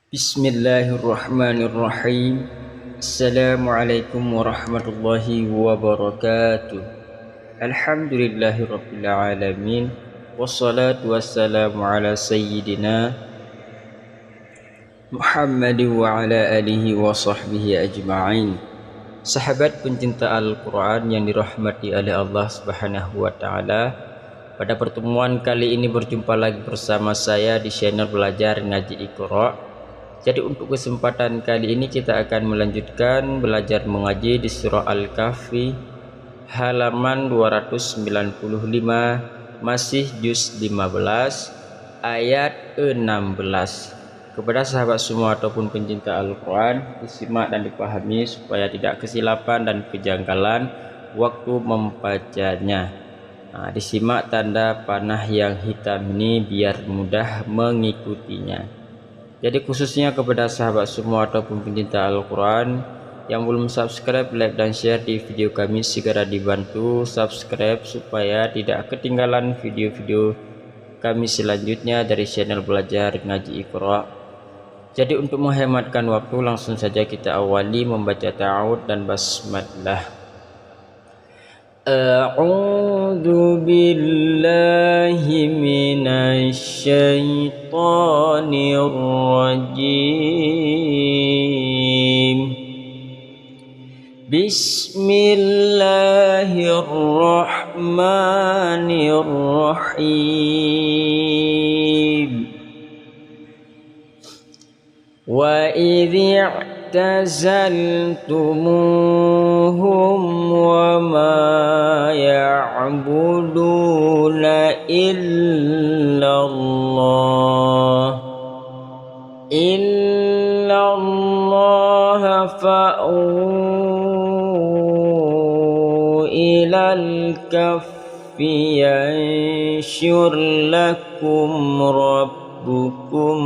Bismillahirrahmanirrahim. Assalamualaikum warahmatullahi wabarakatuh. Alhamdulillahirabbil alamin. Wassalatu wassalamu ala sayyidina Muhammad wa ala alihi wa sahbihi ajma'in. Sahabat pencinta Al-Quran yang dirahmati oleh Allah Subhanahu wa taala, pada pertemuan kali ini berjumpa lagi bersama saya di channel Belajar Ngaji Iqra. Jadi untuk kesempatan kali ini kita akan melanjutkan belajar mengaji di surah Al-Kahfi halaman 295, masih juz 15 ayat 16. Kepada sahabat semua ataupun pencinta Al-Quran, disimak dan dipahami supaya tidak kesilapan dan kejanggalan waktu membacanya. Disimak tanda panah yang hitam ini biar mudah mengikutinya. Jadi khususnya kepada sahabat semua ataupun pencinta Al-Quran yang belum subscribe, like dan share di video kami, segera dibantu subscribe supaya tidak ketinggalan video-video kami selanjutnya dari channel Belajar Ngaji Iqra. Jadi untuk menghematkan waktu, langsung saja kita awali membaca ta'awud dan basmalah. A'udzu billahi minasy syaithanir rajim. Bismillahirrahmanirrahim. Wa idh i'tazaltumuhum wa ma ya'buduna illallah fa'u ilal kahfi yanshur lakum rabbukum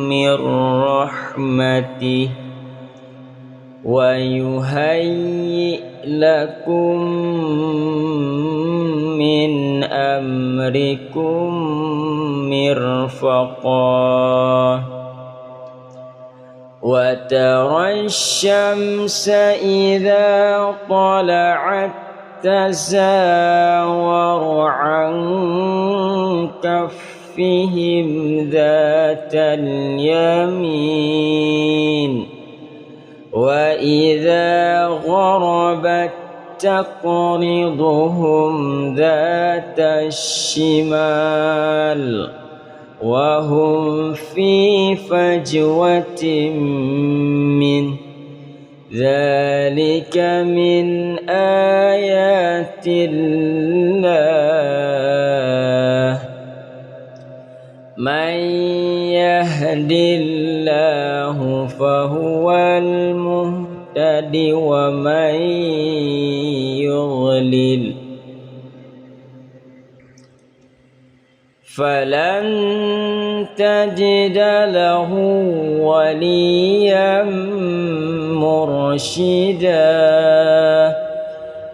min rahmatih wa yuhayyi lakum min amrikum mirfaqah. Wa tara asy-syamsa idza tala'at tazawaru 'an kaffihim dzatal yamin wa idza gharabat taqriduhum dzatal shimal wa hum fi fajwatin min dzalika min ayatillah man yahdillahu fahuwal muhtadi wa man yudlil falan tajida lahu waliyan mursyida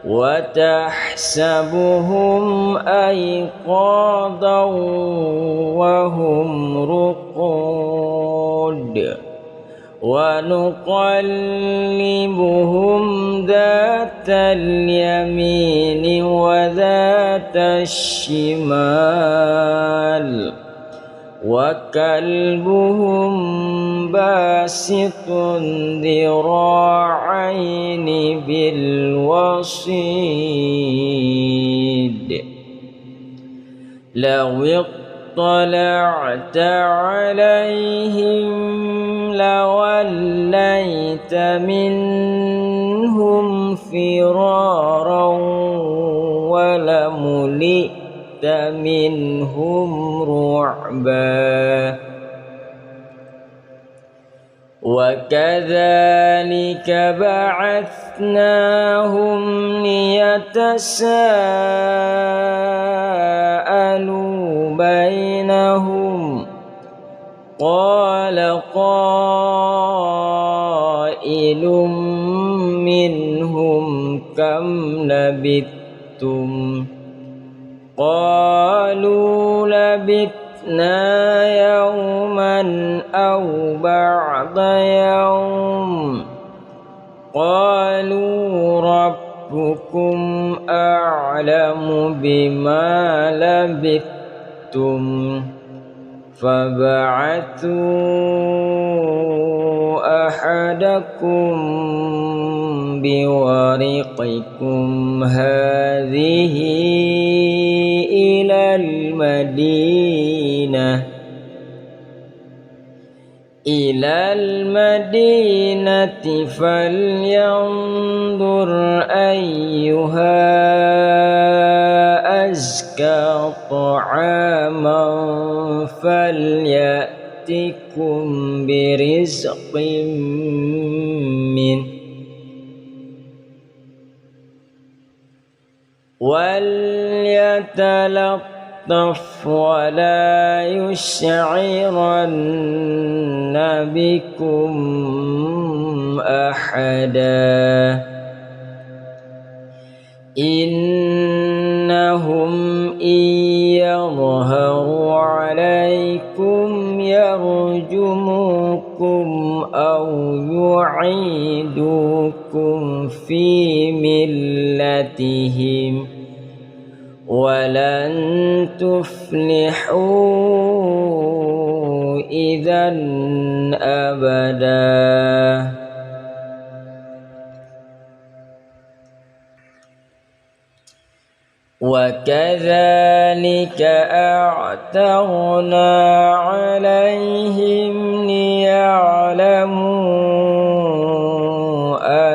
wa tahsabuhum ayqadan wa hum ruqud wa nuqallibuhum dhatal yamini wa dhatal shimal wa kalbuhum basitun dhira'aini bil wasid law اطلعت عليهم لوليت منهم فرارا ولملئت منهم رعبا وكذلك بعثناهم ليتساءلوا بينهم قال قائل منهم كم لبثتم قالوا لبثنا لبثنا يوما أو بعض يوم قالوا ربكم أعلم بما لبثتم فبعثوا أحدكم بورقكم هذه إلى المدينة فلينظر أيها أزكى طعاما فليأتكم برزق منه وليتلطف ولا يشعرن بكم أحدا إنهم إن يظهروا عليكم يرجموكم أو يعيدوكم في ملتهم ولن تفلحوا إذا أبدا. وكذلك أعثرنا عليهم ليعلموا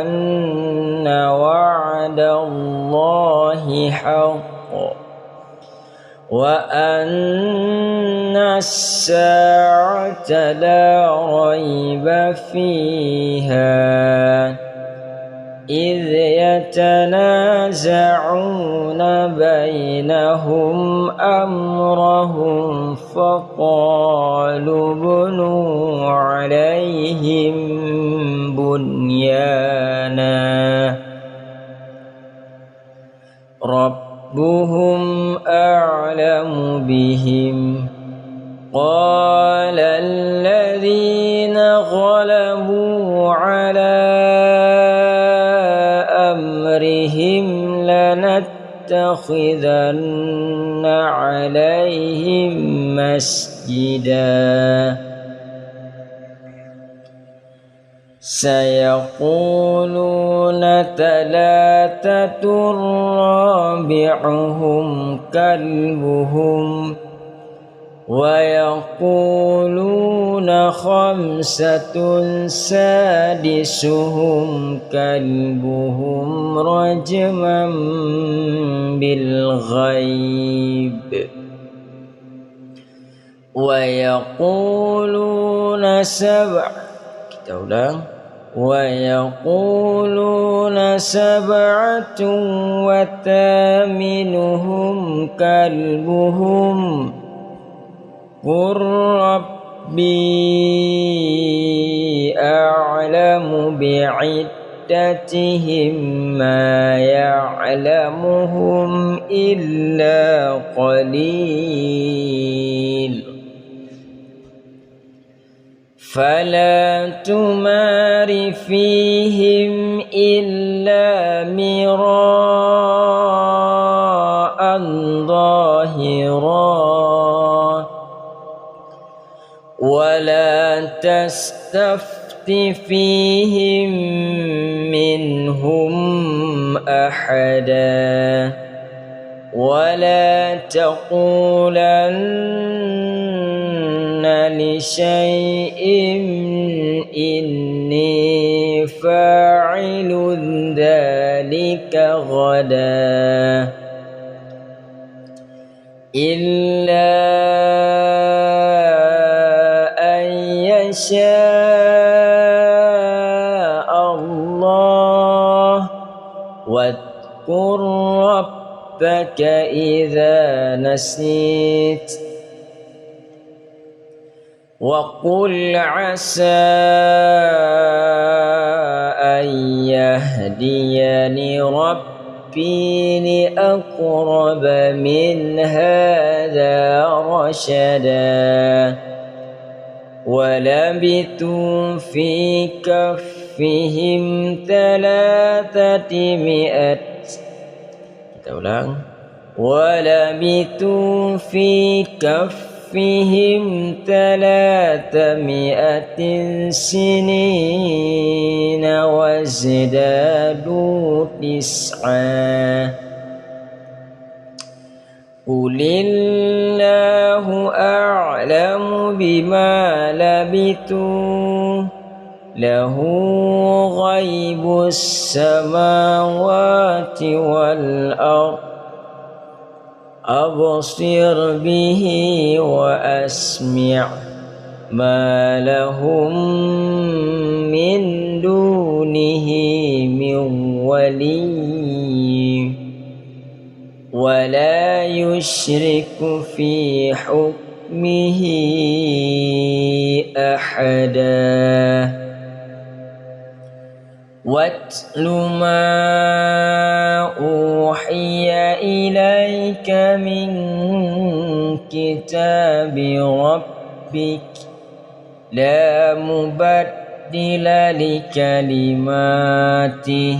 أن وعد الله حق وأن الساعة لا ريب فيها إذ يتنازعون بينهم أمرهم فقالوا بنوا عليهم بنيانا ربهم أعلم بهم قال الذين غلبوا على أمرهم لنتخذن عليهم مسجدا سيقولون ثلاثة رابعهم كلبهم ويقولون خمسة سادسهم كلبهم رجما بالغيب ويقولون سبعة وثامنهم كلبهم قل ربي أعلم بعدتهم ما يعلمهم إلا قليل فلا تمار فيهم إلا مراء ظاهرا ولا تستفت فيهم منهم أحدا ولا تقولن لشيء إني فاعل ذلك غدا إلا أن يشاء الله واذكر ربك إذا نسيت وقل عسى أن يهديني ربي لأقرب من هذا رشدا ولبثوا في كهفهم 300. Kita ulang. ولبثوا في كهفهم 300 سنين وازدادوا 9. قل الله أعلم بما لبثوا له غيب السماوات والأرض أبصر به وأسمع ما لهم من دونه من ولي ولا يشرك في حكمه أحدا واتل ما أوحي إليك من كتاب ربك لا مبدل لكلماته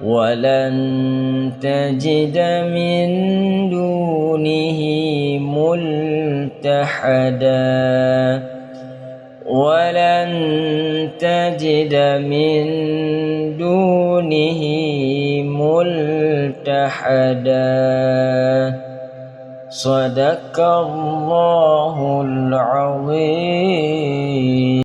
ولن تجد من دونه ملتحدا ولن تجد من دونه ملتحدا صدق الله العظيم.